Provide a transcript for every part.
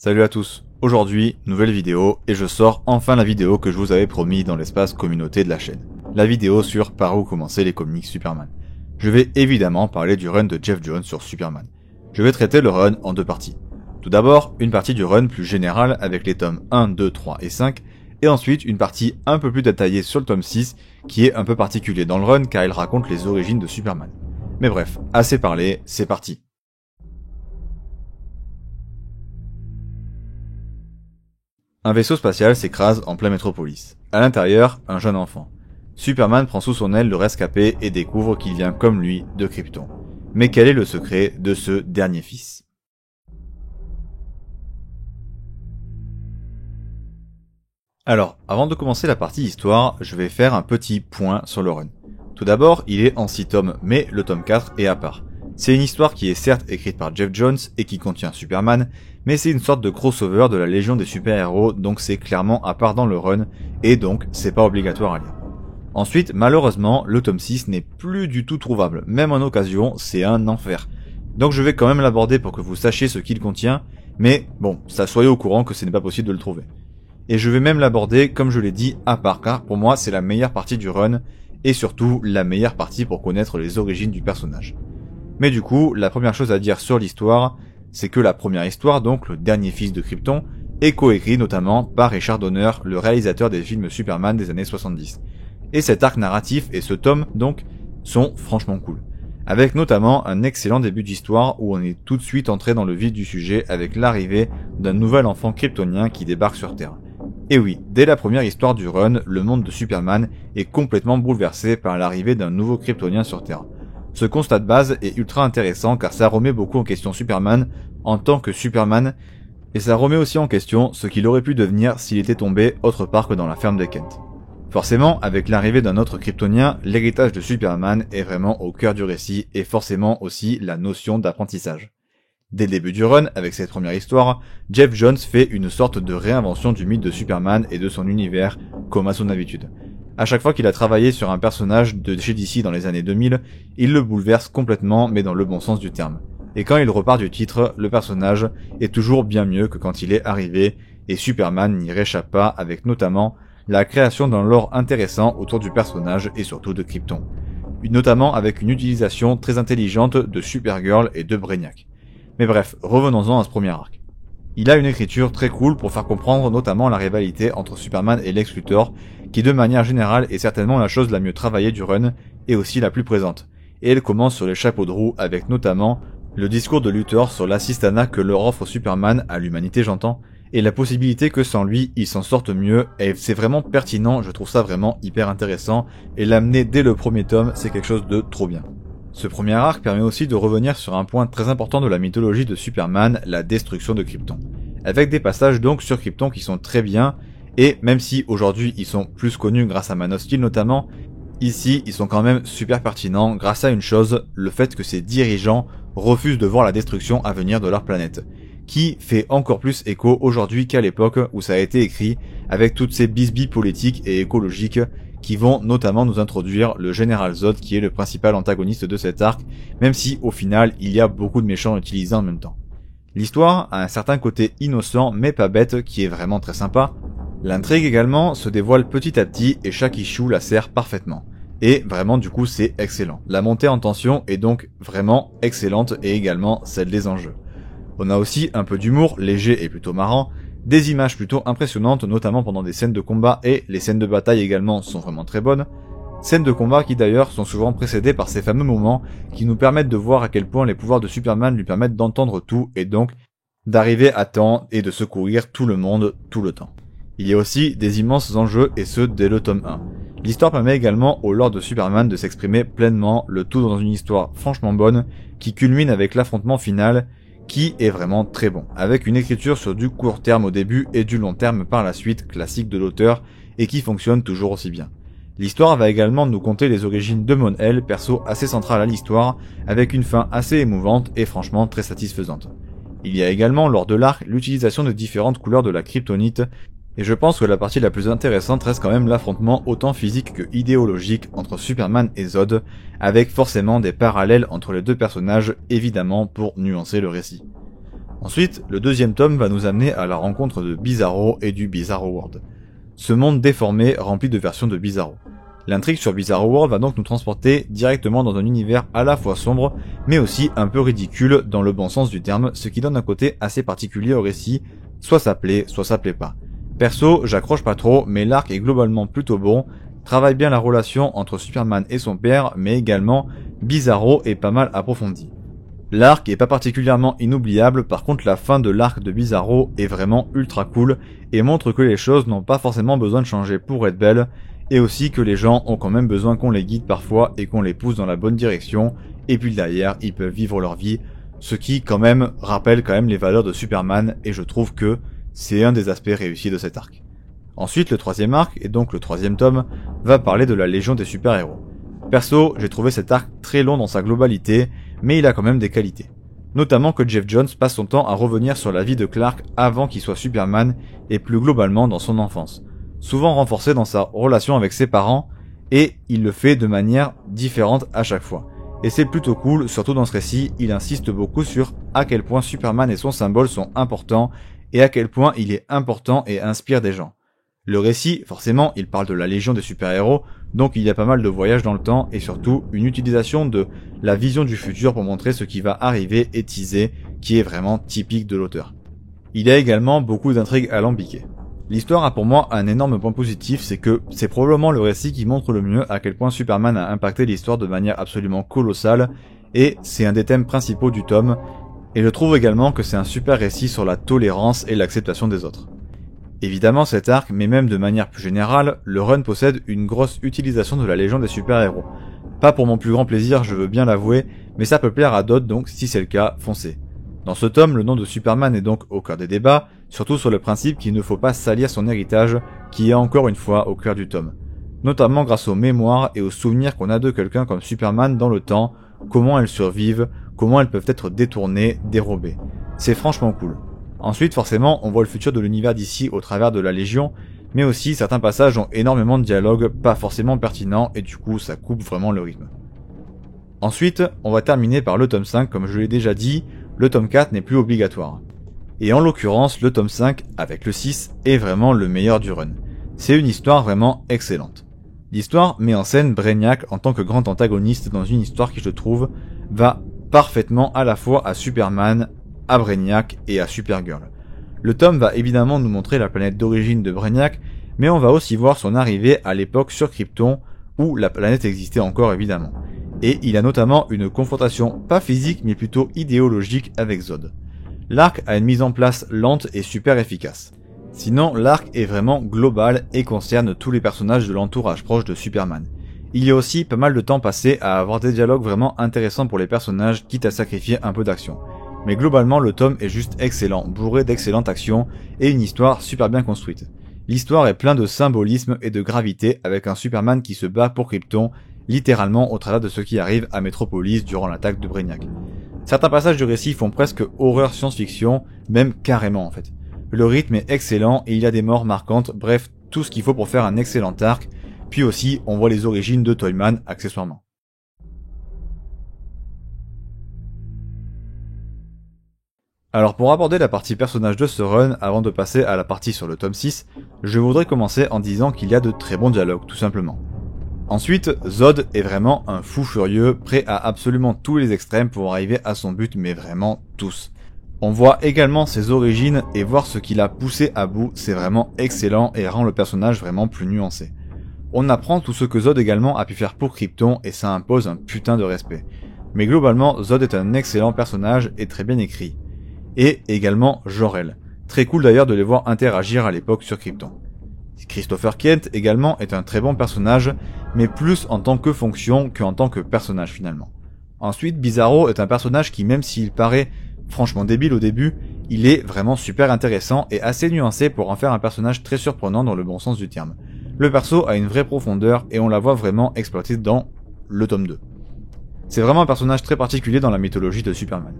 Salut à tous, aujourd'hui, nouvelle vidéo, et je sors enfin la vidéo que je vous avais promis dans l'espace communauté de la chaîne. La vidéo sur par où commencer les comics Superman. Je vais évidemment parler du run de Geoff Johns sur Superman. Je vais traiter le run en deux parties. Tout d'abord, une partie du run plus générale avec les tomes 1, 2, 3 et 5, et ensuite une partie un peu plus détaillée sur le tome 6, qui est un peu particulier dans le run car il raconte les origines de Superman. Mais bref, assez parlé, c'est parti. Un vaisseau spatial s'écrase en plein métropolis. À l'intérieur, un jeune enfant. Superman prend sous son aile le rescapé et découvre qu'il vient comme lui de Krypton. Mais quel est le secret de ce dernier fils? Alors, avant de commencer la partie histoire, je vais faire un petit point sur le run. Tout d'abord, il est en 6 tomes, mais le tome 4 est à part. C'est une histoire qui est certes écrite par Geoff Johns et qui contient Superman, mais c'est une sorte de crossover de la Légion des super-héros, donc c'est clairement à part dans le run, et donc c'est pas obligatoire à lire. Ensuite, malheureusement, le tome 6 n'est plus du tout trouvable, même en occasion, c'est un enfer. Donc je vais quand même l'aborder pour que vous sachiez ce qu'il contient, mais bon, ça soyez au courant que ce n'est pas possible de le trouver. Et je vais même l'aborder, comme je l'ai dit, à part, car pour moi c'est la meilleure partie du run, et surtout la meilleure partie pour connaître les origines du personnage. Mais du coup, la première chose à dire sur l'histoire, c'est que la première histoire, donc le dernier fils de Krypton, est coécrit notamment par Richard Donner, le réalisateur des films Superman des années 70. Et cet arc narratif et ce tome, donc, sont franchement cool. Avec notamment un excellent début d'histoire où on est tout de suite entré dans le vif du sujet avec l'arrivée d'un nouvel enfant kryptonien qui débarque sur Terre. Et oui, dès la première histoire du run, le monde de Superman est complètement bouleversé par l'arrivée d'un nouveau kryptonien sur Terre. Ce constat de base est ultra intéressant car ça remet beaucoup en question Superman en tant que Superman, et ça remet aussi en question ce qu'il aurait pu devenir s'il était tombé autre part que dans la ferme de Kent. Forcément, avec l'arrivée d'un autre kryptonien, l'héritage de Superman est vraiment au cœur du récit et forcément aussi la notion d'apprentissage. Dès le début du run, avec cette première histoire, Geoff Johns fait une sorte de réinvention du mythe de Superman et de son univers, comme à son habitude. À chaque fois qu'il a travaillé sur un personnage de chez DC dans les années 2000, il le bouleverse complètement, mais dans le bon sens du terme. Et quand il repart du titre, le personnage est toujours bien mieux que quand il est arrivé, et Superman n'y réchappe pas, avec notamment la création d'un lore intéressant autour du personnage et surtout de Krypton. Notamment avec une utilisation très intelligente de Supergirl et de Brainiac. Mais bref, revenons-en à ce premier arc. Il a une écriture très cool pour faire comprendre notamment la rivalité entre Superman et Lex Luthor, qui de manière générale est certainement la chose la mieux travaillée du run, et aussi la plus présente. Et elle commence sur les chapeaux de roue avec notamment le discours de Luthor sur l'assistanat que leur offre Superman à l'humanité j'entends, et la possibilité que sans lui, il s'en sorte mieux, et c'est vraiment pertinent, je trouve ça vraiment hyper intéressant, et l'amener dès le premier tome, c'est quelque chose de trop bien. Ce premier arc permet aussi de revenir sur un point très important de la mythologie de Superman, la destruction de Krypton. Avec des passages donc sur Krypton qui sont très bien, et même si aujourd'hui ils sont plus connus grâce à Man of Steel notamment, ici ils sont quand même super pertinents grâce à une chose, le fait que ces dirigeants refusent de voir la destruction à venir de leur planète, qui fait encore plus écho aujourd'hui qu'à l'époque où ça a été écrit, avec toutes ces bisbilles politiques et écologiques qui vont notamment nous introduire le Général Zod qui est le principal antagoniste de cet arc, même si au final il y a beaucoup de méchants utilisés en même temps. L'histoire a un certain côté innocent mais pas bête qui est vraiment très sympa. L'intrigue également se dévoile petit à petit et chaque issue la sert parfaitement. Et vraiment du coup c'est excellent. La montée en tension est donc vraiment excellente et également celle des enjeux. On a aussi un peu d'humour, léger et plutôt marrant, des images plutôt impressionnantes notamment pendant des scènes de combat et les scènes de bataille également sont vraiment très bonnes. Scènes de combat qui d'ailleurs sont souvent précédées par ces fameux moments qui nous permettent de voir à quel point les pouvoirs de Superman lui permettent d'entendre tout et donc d'arriver à temps et de secourir tout le monde tout le temps. Il y a aussi des immenses enjeux et ce dès le tome 1. L'histoire permet également au lore de Superman de s'exprimer pleinement, le tout dans une histoire franchement bonne qui culmine avec l'affrontement final qui est vraiment très bon, avec une écriture sur du court terme au début et du long terme par la suite, classique de l'auteur, et qui fonctionne toujours aussi bien. L'histoire va également nous conter les origines de Mon-El, perso assez central à l'histoire, avec une fin assez émouvante et franchement très satisfaisante. Il y a également lors de l'arc l'utilisation de différentes couleurs de la kryptonite, et je pense que la partie la plus intéressante reste quand même l'affrontement autant physique que idéologique entre Superman et Zod, avec forcément des parallèles entre les deux personnages, évidemment pour nuancer le récit. Ensuite, le deuxième tome va nous amener à la rencontre de Bizarro et du Bizarro World. Ce monde déformé rempli de versions de Bizarro. L'intrigue sur Bizarro World va donc nous transporter directement dans un univers à la fois sombre, mais aussi un peu ridicule dans le bon sens du terme, ce qui donne un côté assez particulier au récit, soit ça plaît pas. Perso, j'accroche pas trop, mais l'arc est globalement plutôt bon, travaille bien la relation entre Superman et son père, mais également Bizarro est pas mal approfondi. L'arc est pas particulièrement inoubliable, par contre la fin de l'arc de Bizarro est vraiment ultra cool et montre que les choses n'ont pas forcément besoin de changer pour être belles, et aussi que les gens ont quand même besoin qu'on les guide parfois et qu'on les pousse dans la bonne direction, et puis derrière ils peuvent vivre leur vie, ce qui quand même rappelle quand même les valeurs de Superman, et je trouve que c'est un des aspects réussis de cet arc. Ensuite le troisième arc, et donc le troisième tome, va parler de la Légion des super-héros. Perso, j'ai trouvé cet arc très long dans sa globalité, mais il a quand même des qualités. Notamment que Geoff Johns passe son temps à revenir sur la vie de Clark avant qu'il soit Superman, et plus globalement dans son enfance. Souvent renforcé dans sa relation avec ses parents, et il le fait de manière différente à chaque fois. Et c'est plutôt cool, surtout dans ce récit, il insiste beaucoup sur à quel point Superman et son symbole sont importants, et à quel point il est important et inspire des gens. Le récit, forcément, il parle de la Légion des super-héros, donc il y a pas mal de voyages dans le temps, et surtout une utilisation de la vision du futur pour montrer ce qui va arriver et teaser, qui est vraiment typique de l'auteur. Il y a également beaucoup d'intrigues alambiquées. L'histoire a pour moi un énorme point positif, c'est que c'est probablement le récit qui montre le mieux à quel point Superman a impacté l'histoire de manière absolument colossale, et c'est un des thèmes principaux du tome, et je trouve également que c'est un super récit sur la tolérance et l'acceptation des autres. Évidemment cet arc, mais même de manière plus générale, le run possède une grosse utilisation de la Légion des super-héros. Pas pour mon plus grand plaisir, je veux bien l'avouer, mais ça peut plaire à d'autres, donc si c'est le cas, foncez. Dans ce tome, le nom de Superman est donc au cœur des débats, surtout sur le principe qu'il ne faut pas salir son héritage, qui est encore une fois au cœur du tome. Notamment grâce aux mémoires et aux souvenirs qu'on a de quelqu'un comme Superman dans le temps, comment elles survivent, comment elles peuvent être détournées, dérobées. C'est franchement cool. Ensuite, forcément, on voit le futur de l'univers d'ici au travers de la Légion, mais aussi certains passages ont énormément de dialogues pas forcément pertinents et du coup ça coupe vraiment le rythme. Ensuite, on va terminer par le tome 5, comme je l'ai déjà dit, le tome 4 n'est plus obligatoire. Et en l'occurrence, le tome 5, avec le 6, est vraiment le meilleur du run. C'est une histoire vraiment excellente. L'histoire met en scène Brainiac en tant que grand antagoniste dans une histoire qui, je trouve, va parfaitement à la fois à Superman, à Brainiac et à Supergirl. Le tome va évidemment nous montrer la planète d'origine de Brainiac, mais on va aussi voir son arrivée à l'époque sur Krypton, où la planète existait encore évidemment. Et il a notamment une confrontation pas physique mais plutôt idéologique avec Zod. L'arc a une mise en place lente et super efficace. Sinon, l'arc est vraiment global et concerne tous les personnages de l'entourage proche de Superman. Il y a aussi pas mal de temps passé à avoir des dialogues vraiment intéressants pour les personnages, quitte à sacrifier un peu d'action. Mais globalement, le tome est juste excellent, bourré d'excellentes actions et une histoire super bien construite. L'histoire est pleine de symbolisme et de gravité avec un Superman qui se bat pour Krypton, littéralement au travers de ce qui arrive à Metropolis durant l'attaque de Brainiac. Certains passages du récit font presque horreur science-fiction, même carrément en fait. Le rythme est excellent et il y a des morts marquantes, bref, tout ce qu'il faut pour faire un excellent arc, puis aussi on voit les origines de Toyman accessoirement. Alors pour aborder la partie personnage de ce run, avant de passer à la partie sur le tome 6, je voudrais commencer en disant qu'il y a de très bons dialogues, tout simplement. Ensuite, Zod est vraiment un fou furieux, prêt à absolument tous les extrêmes pour arriver à son but, mais vraiment tous. On voit également ses origines et voir ce qui l'a poussé à bout, c'est vraiment excellent et rend le personnage vraiment plus nuancé. On apprend tout ce que Zod également a pu faire pour Krypton et ça impose un putain de respect. Mais globalement, Zod est un excellent personnage et très bien écrit. Et également Jor-El. Très cool d'ailleurs de les voir interagir à l'époque sur Krypton. Christopher Kent également est un très bon personnage, mais plus en tant que fonction qu'en tant que personnage finalement. Ensuite, Bizarro est un personnage qui, même s'il paraît franchement débile au début, il est vraiment super intéressant et assez nuancé pour en faire un personnage très surprenant dans le bon sens du terme. Le perso a une vraie profondeur et on la voit vraiment exploitée dans le tome 2. C'est vraiment un personnage très particulier dans la mythologie de Superman.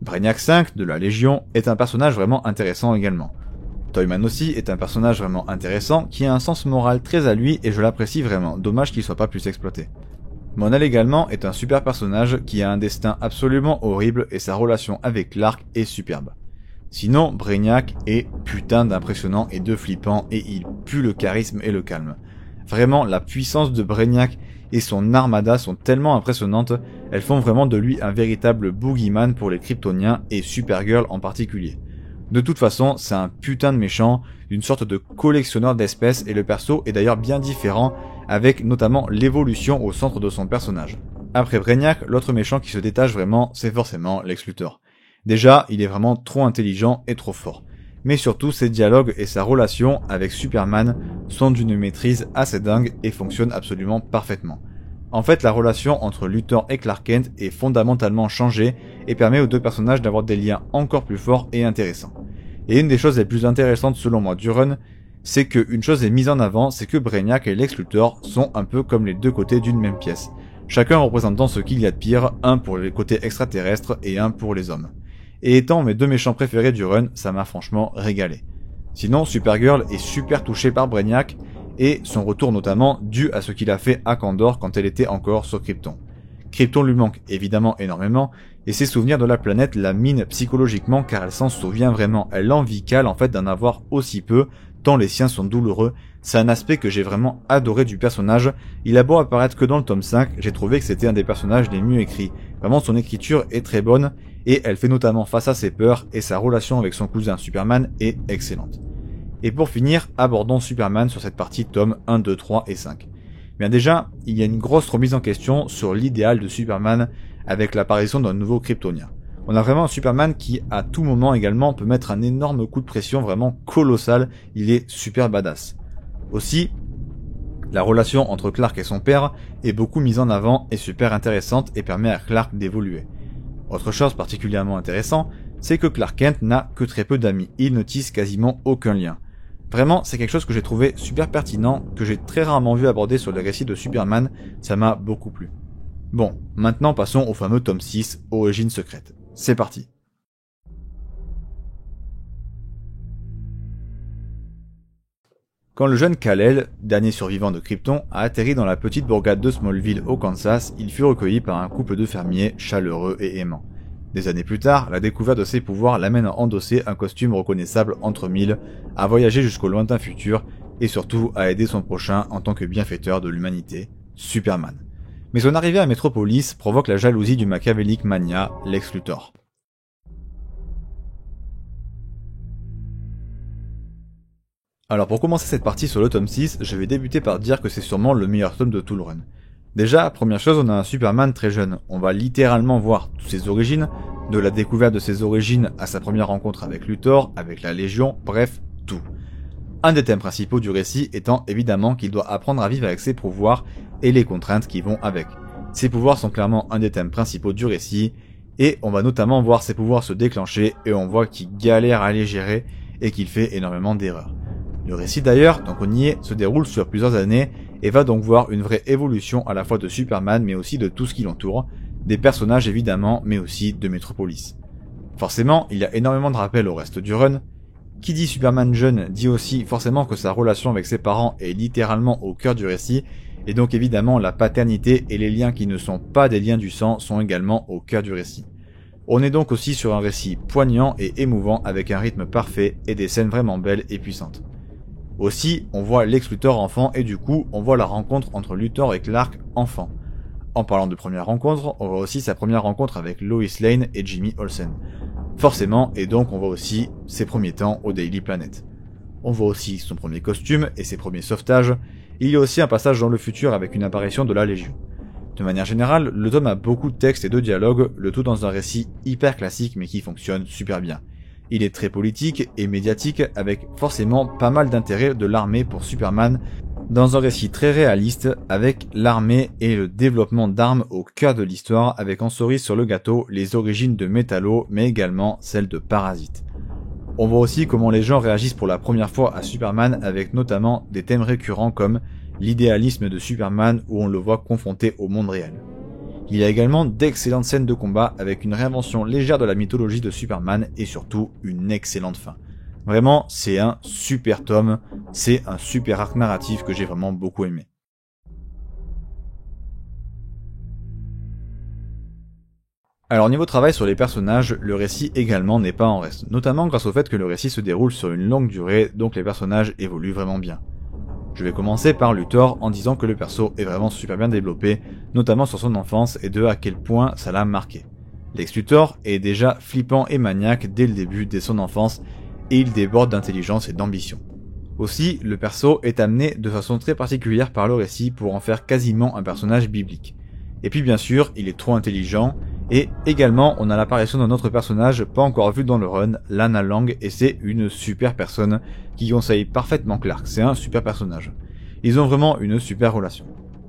Brainiac 5 de la Légion est un personnage vraiment intéressant également. Toyman aussi est un personnage vraiment intéressant qui a un sens moral très à lui et je l'apprécie vraiment, dommage qu'il soit pas plus exploité. Mon-El également est un super personnage qui a un destin absolument horrible et sa relation avec Clark est superbe. Sinon, Brainiac est putain d'impressionnant et de flippant et il pue le charisme et le calme. Vraiment, la puissance de Brainiac et son armada sont tellement impressionnantes, elles font vraiment de lui un véritable boogeyman pour les Kryptoniens et Supergirl en particulier. De toute façon, c'est un putain de méchant, une sorte de collectionneur d'espèces et le perso est d'ailleurs bien différent avec notamment l'évolution au centre de son personnage. Après Brainiac, l'autre méchant qui se détache vraiment, c'est forcément Lex Luthor. Déjà, il est vraiment trop intelligent et trop fort. Mais surtout, ses dialogues et sa relation avec Superman sont d'une maîtrise assez dingue et fonctionnent absolument parfaitement. En fait, la relation entre Luthor et Clark Kent est fondamentalement changée et permet aux deux personnages d'avoir des liens encore plus forts et intéressants. Et une des choses les plus intéressantes selon moi du run, c'est qu'une chose est mise en avant, c'est que Brainiac et Lex Luthor sont un peu comme les deux côtés d'une même pièce. Chacun représentant ce qu'il y a de pire, un pour les côtés extraterrestres et un pour les hommes. Et étant mes deux méchants préférés du run, ça m'a franchement régalé. Sinon, Supergirl est super touchée par Brainiac, et son retour notamment dû à ce qu'il a fait à Kandor quand elle était encore sur Krypton. Krypton lui manque évidemment énormément, et ses souvenirs de la planète la minent psychologiquement car elle s'en souvient vraiment, elle envie Cal en fait d'en avoir aussi peu, tant les siens sont douloureux. C'est un aspect que j'ai vraiment adoré du personnage, il a beau apparaître que dans le tome 5, j'ai trouvé que c'était un des personnages les mieux écrits. Vraiment son écriture est très bonne, et elle fait notamment face à ses peurs, et sa relation avec son cousin Superman est excellente. Et pour finir, abordons Superman sur cette partie tome 1, 2, 3 et 5. Bien déjà, il y a une grosse remise en question sur l'idéal de Superman avec l'apparition d'un nouveau Kryptonien. On a vraiment un Superman qui, à tout moment également, peut mettre un énorme coup de pression vraiment colossal, il est super badass. Aussi, la relation entre Clark et son père est beaucoup mise en avant et super intéressante et permet à Clark d'évoluer. Autre chose particulièrement intéressante, c'est que Clark Kent n'a que très peu d'amis, il ne tisse quasiment aucun lien. Vraiment, c'est quelque chose que j'ai trouvé super pertinent, que j'ai très rarement vu aborder sur les récits de Superman, ça m'a beaucoup plu. Bon, maintenant passons au fameux tome 6, Origine secrète. C'est parti. Quand le jeune Kal-El, dernier survivant de Krypton, a atterri dans la petite bourgade de Smallville au Kansas, il fut recueilli par un couple de fermiers chaleureux et aimants. Des années plus tard, la découverte de ses pouvoirs l'amène à endosser un costume reconnaissable entre mille, à voyager jusqu'au lointain futur et surtout à aider son prochain en tant que bienfaiteur de l'humanité, Superman. Mais son arrivée à Metropolis provoque la jalousie du machiavélique mania Lex Luthor. Alors pour commencer cette partie sur le tome 6, je vais débuter par dire que c'est sûrement le meilleur tome de tout le run. Déjà, première chose, on a un Superman très jeune. On va littéralement voir toutes ses origines, de la découverte de ses origines à sa première rencontre avec Luthor, avec la Légion, bref, tout. Un des thèmes principaux du récit étant évidemment qu'il doit apprendre à vivre avec ses pouvoirs et les contraintes qui vont avec. Ses pouvoirs sont clairement un des thèmes principaux du récit, et on va notamment voir ses pouvoirs se déclencher et on voit qu'il galère à les gérer et qu'il fait énormément d'erreurs. Le récit d'ailleurs, donc on y est, se déroule sur plusieurs années et va donc voir une vraie évolution à la fois de Superman mais aussi de tout ce qui l'entoure, des personnages évidemment mais aussi de Metropolis. Forcément, il y a énormément de rappels au reste du run. Qui dit Superman jeune dit aussi forcément que sa relation avec ses parents est littéralement au cœur du récit et donc évidemment la paternité et les liens qui ne sont pas des liens du sang sont également au cœur du récit. On est donc aussi sur un récit poignant et émouvant avec un rythme parfait et des scènes vraiment belles et puissantes. Aussi, on voit Lex Luthor enfant et du coup, on voit la rencontre entre Luthor et Clark enfant. En parlant de première rencontre, on voit aussi sa première rencontre avec Lois Lane et Jimmy Olsen. Forcément, et donc on voit aussi ses premiers temps au Daily Planet. On voit aussi son premier costume et ses premiers sauvetages. Il y a aussi un passage dans le futur avec une apparition de la Légion. De manière générale, le tome a beaucoup de textes et de dialogues, le tout dans un récit hyper classique mais qui fonctionne super bien. Il est très politique et médiatique avec forcément pas mal d'intérêt de l'armée pour Superman dans un récit très réaliste avec l'armée et le développement d'armes au cœur de l'histoire avec en cerise sur le gâteau les origines de Metallo mais également celles de Parasite. On voit aussi comment les gens réagissent pour la première fois à Superman avec notamment des thèmes récurrents comme l'idéalisme de Superman où on le voit confronté au monde réel. Il y a également d'excellentes scènes de combat avec une réinvention légère de la mythologie de Superman et surtout une excellente fin. Vraiment, c'est un super tome, c'est un super arc narratif que j'ai vraiment beaucoup aimé. Alors niveau travail sur les personnages, le récit également n'est pas en reste, notamment grâce au fait que le récit se déroule sur une longue durée, donc les personnages évoluent vraiment bien. Je vais commencer par Luthor en disant que le perso est vraiment super bien développé, notamment sur son enfance et de à quel point ça l'a marqué. Lex Luthor est déjà flippant et maniaque dès le début, dès son enfance, et il déborde d'intelligence et d'ambition. Aussi, le perso est amené de façon très particulière par le récit pour en faire quasiment un personnage biblique. Et puis bien sûr, il est trop intelligent, et également on a l'apparition d'un autre personnage pas encore vu dans le run, Lana Lang, et c'est une super personne qui conseille parfaitement Clark, c'est un super personnage. Ils ont vraiment une super relation.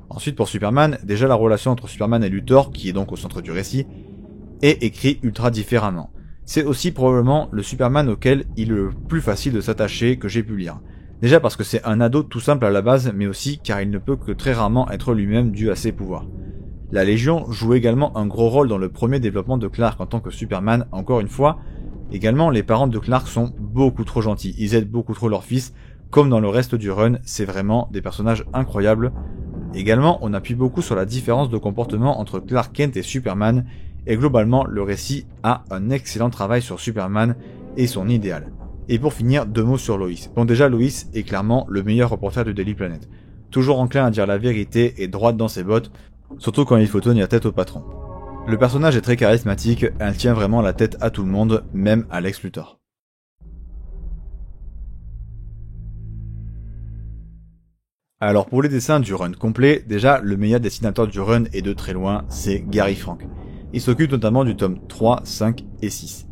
Ensuite pour Superman, déjà la relation entre Superman et Luthor, qui est donc au centre du récit, est écrite ultra différemment. C'est aussi probablement le Superman auquel il est le plus facile de s'attacher que j'ai pu lire. Déjà parce que c'est un ado tout simple à la base, mais aussi car il ne peut que très rarement être lui-même dû à ses pouvoirs. La Légion joue également un gros rôle dans le premier développement de Clark en tant que Superman, encore une fois. Également, les parents de Clark sont beaucoup trop gentils, ils aident beaucoup trop leur fils, comme dans le reste du run, c'est vraiment des personnages incroyables. Également, on appuie beaucoup sur la différence de comportement entre Clark Kent et Superman, et globalement, le récit a un excellent travail sur Superman et son idéal. Et pour finir, 2 mots sur Lois. Bon déjà, Lois est clairement le meilleur reporter de Daily Planet. Toujours enclin à dire la vérité et droite dans ses bottes, surtout quand il faut tenir tête au patron. Le personnage est très charismatique, elle tient vraiment la tête à tout le monde, même à Lex Luthor. Alors pour les dessins du run complet, déjà le meilleur dessinateur du run et de très loin, c'est Gary Frank. Il s'occupe notamment du tome 3, 5 et 6.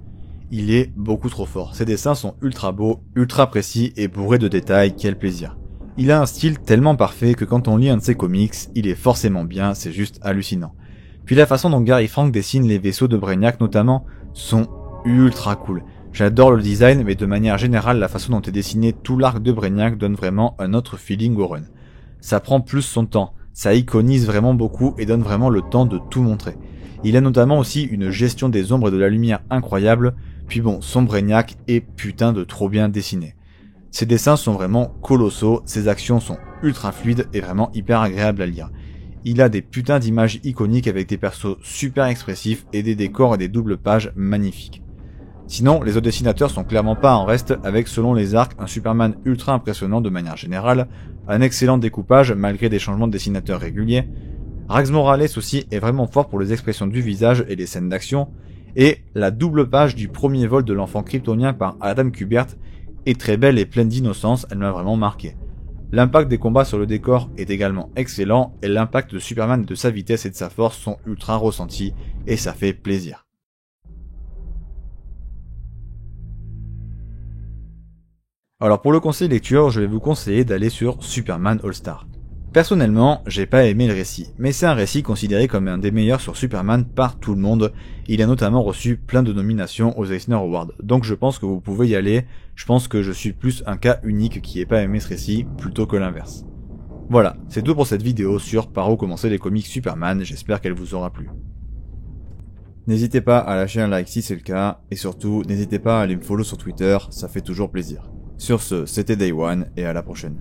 Il est beaucoup trop fort, ses dessins sont ultra beaux, ultra précis et bourrés de détails, quel plaisir. Il a un style tellement parfait que quand on lit un de ses comics, il est forcément bien, c'est juste hallucinant. Puis la façon dont Gary Frank dessine les vaisseaux de Brainiac notamment, sont ultra cool. J'adore le design, mais de manière générale, la façon dont est dessiné tout l'arc de Brainiac donne vraiment un autre feeling au run. Ça prend plus son temps, ça iconise vraiment beaucoup et donne vraiment le temps de tout montrer. Il a notamment aussi une gestion des ombres et de la lumière incroyable, puis bon, son Brainiac est putain de trop bien dessiné. Ses dessins sont vraiment colossaux, ses actions sont ultra fluides et vraiment hyper agréables à lire. Il a des putains d'images iconiques avec des persos super expressifs et des décors et des doubles pages magnifiques. Sinon, les autres dessinateurs sont clairement pas en reste avec, selon les arcs, un Superman ultra impressionnant de manière générale, un excellent découpage malgré des changements de dessinateurs réguliers. Rags Morales aussi est vraiment fort pour les expressions du visage et les scènes d'action, et la double page du premier vol de l'enfant kryptonien par Adam Kubert est très belle et pleine d'innocence, elle m'a vraiment marqué. L'impact des combats sur le décor est également excellent, et l'impact de Superman de sa vitesse et de sa force sont ultra ressentis, et ça fait plaisir. Alors pour le conseil lecture, je vais vous conseiller d'aller sur Superman All-Star. Personnellement, j'ai pas aimé le récit, mais c'est un récit considéré comme un des meilleurs sur Superman par tout le monde. Il a notamment reçu plein de nominations aux Eisner Awards, donc je pense que vous pouvez y aller. Je pense que je suis plus un cas unique qui ait pas aimé ce récit, plutôt que l'inverse. Voilà, c'est tout pour cette vidéo sur par où commencer les comics Superman, j'espère qu'elle vous aura plu. N'hésitez pas à lâcher un like si c'est le cas, et surtout, n'hésitez pas à aller me follow sur Twitter, ça fait toujours plaisir. Sur ce, c'était Day One, et à la prochaine.